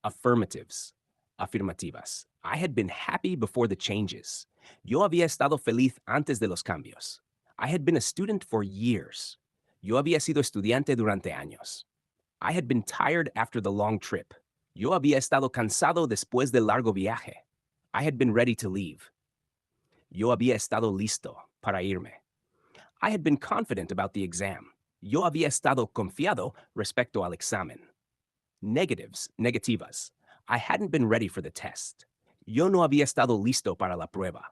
Affirmatives, afirmativas. I had been happy before the changes. Yo había estado feliz antes de los cambios. I had been a student for years. Yo había sido estudiante durante años. I had been tired after the long trip. Yo había estado cansado después del largo viaje. I had been ready to leave. Yo había estado listo para irme. I had been confident about the exam. Yo había estado confiado respecto al examen. Negatives, negativas. I hadn't been ready for the test. Yo no había estado listo para la prueba.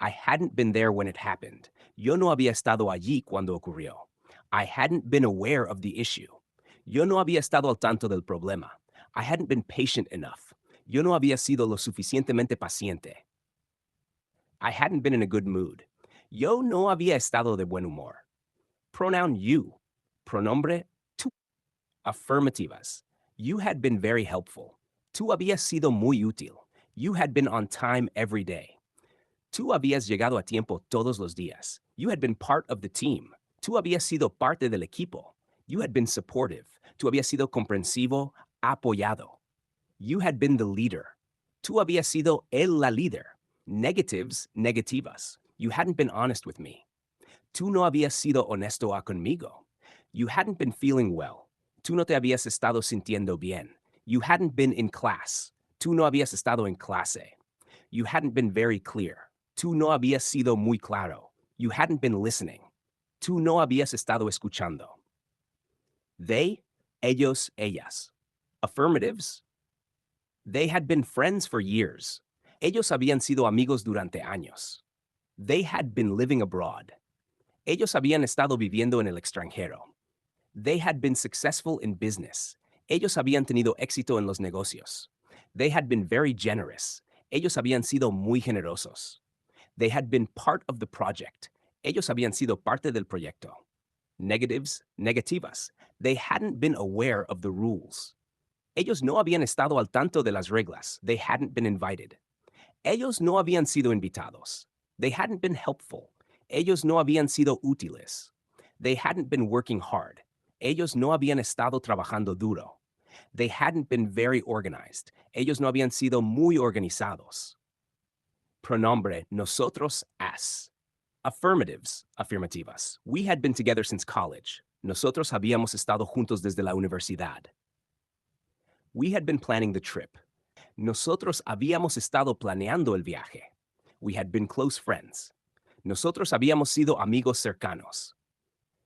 I hadn't been there when it happened. Yo no había estado allí cuando ocurrió. I hadn't been aware of the issue. Yo no había estado al tanto del problema. I hadn't been patient enough. Yo no había sido lo suficientemente paciente. I hadn't been in a good mood. Yo no había estado de buen humor. Pronoun you. Pronombre tú. Affirmativas. You had been very helpful. Tú habías sido muy útil. You had been on time every day. Tú habías llegado a tiempo todos los días. You had been part of the team. Tú habías sido parte del equipo. You had been supportive. Tú habías sido comprensivo, apoyado. You had been the leader. Tú habías sido la líder. Negatives, negativas. You hadn't been honest with me. Tú no habías sido honesto conmigo. You hadn't been feeling well. Tú no te habías estado sintiendo bien. You hadn't been in class. Tú no habías estado en clase. You hadn't been very clear. Tú no habías sido muy claro. You hadn't been listening. Tú no habías estado escuchando. They, ellos, ellas. Affirmatives. They had been friends for years. Ellos habían sido amigos durante años. They had been living abroad. Ellos habían estado viviendo en el extranjero. They had been successful in business. Ellos habían tenido éxito en los negocios. They had been very generous. Ellos habían sido muy generosos. They had been part of the project. Ellos habían sido parte del proyecto. Negatives, negativas. They hadn't been aware of the rules. Ellos no habían estado al tanto de las reglas. They hadn't been invited. Ellos no habían sido invitados. They hadn't been helpful. Ellos no habían sido útiles. They hadn't been working hard. Ellos no habían estado trabajando duro. They hadn't been very organized. Ellos no habían sido muy organizados. Pronombre nosotros as. Affirmatives, afirmativas. We had been together since college. Nosotros habíamos estado juntos desde la universidad. We had been planning the trip. Nosotros habíamos estado planeando el viaje. We had been close friends. Nosotros habíamos sido amigos cercanos.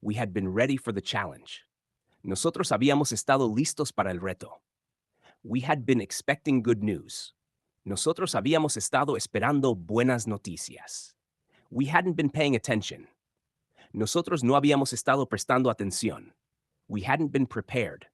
We had been ready for the challenge. Nosotros habíamos estado listos para el reto. We had been expecting good news. Nosotros habíamos estado esperando buenas noticias. We hadn't been paying attention. Nosotros no habíamos estado prestando atención. We hadn't been prepared.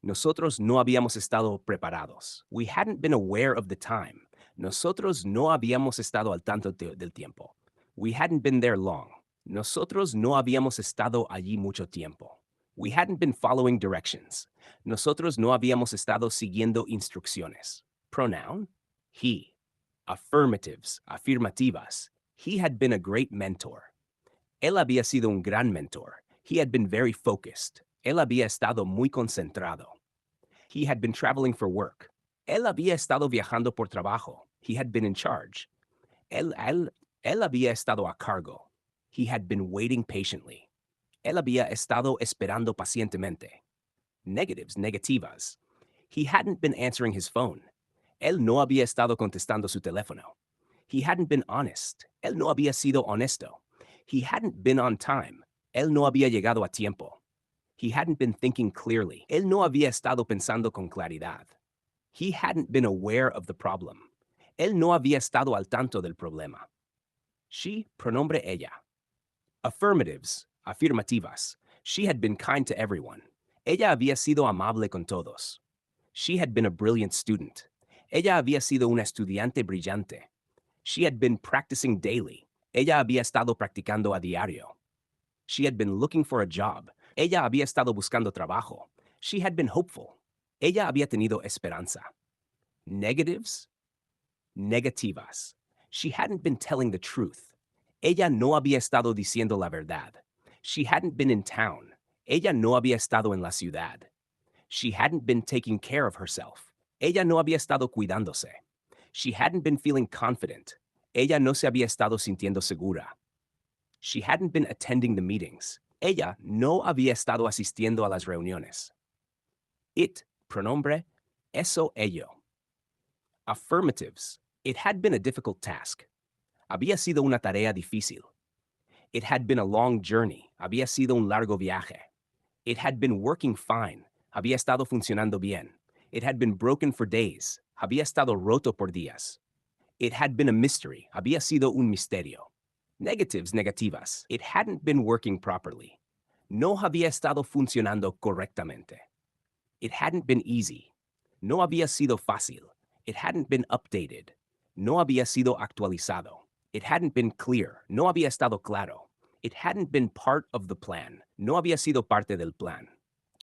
Nosotros no habíamos estado preparados. We hadn't been aware of the time. Nosotros no habíamos estado al tanto del tiempo. We hadn't been there long. Nosotros no habíamos estado allí mucho tiempo. We hadn't been following directions. Nosotros no habíamos estado siguiendo instrucciones. Pronoun, he. Affirmatives, afirmativas. He had been a great mentor. Él había sido un gran mentor. He had been very focused. Él había estado muy concentrado. He had been traveling for work. Él había estado viajando por trabajo. He had been in charge. Él había estado a cargo. He had been waiting patiently. Él había estado esperando pacientemente. Negatives, negativas. He hadn't been answering his phone. Él no había estado contestando su teléfono. He hadn't been honest. Él no había sido honesto. He hadn't been on time. Él no había llegado a tiempo. He hadn't been thinking clearly. Él no había estado pensando con claridad. He hadn't been aware of the problem. Él no había estado al tanto del problema. She, pronombre ella. Affirmatives, afirmativas. She had been kind to everyone. Ella había sido amable con todos. She had been a brilliant student. Ella había sido una estudiante brillante. She had been practicing daily. Ella había estado practicando a diario. She had been looking for a job. Ella había estado buscando trabajo. She had been hopeful. Ella había tenido esperanza. Negatives, negativas. She hadn't been telling the truth. Ella no había estado diciendo la verdad. She hadn't been in town. Ella no había estado en la ciudad. She hadn't been taking care of herself. Ella no había estado cuidándose. She hadn't been feeling confident. Ella no se había estado sintiendo segura. She hadn't been attending the meetings. Ella no había estado asistiendo a las reuniones. It, pronombre, eso, ello. Affirmatives. It had been a difficult task. Había sido una tarea difícil. It had been a long journey. Había sido un largo viaje. It had been working fine. Había estado funcionando bien. It had been broken for days. Había estado roto por días. It had been a mystery. Había sido un misterio. Negatives, negativas. It hadn't been working properly. No había estado funcionando correctamente. It hadn't been easy. No había sido fácil. It hadn't been updated. No había sido actualizado. It hadn't been clear. No había estado claro. It hadn't been part of the plan. No había sido parte del plan.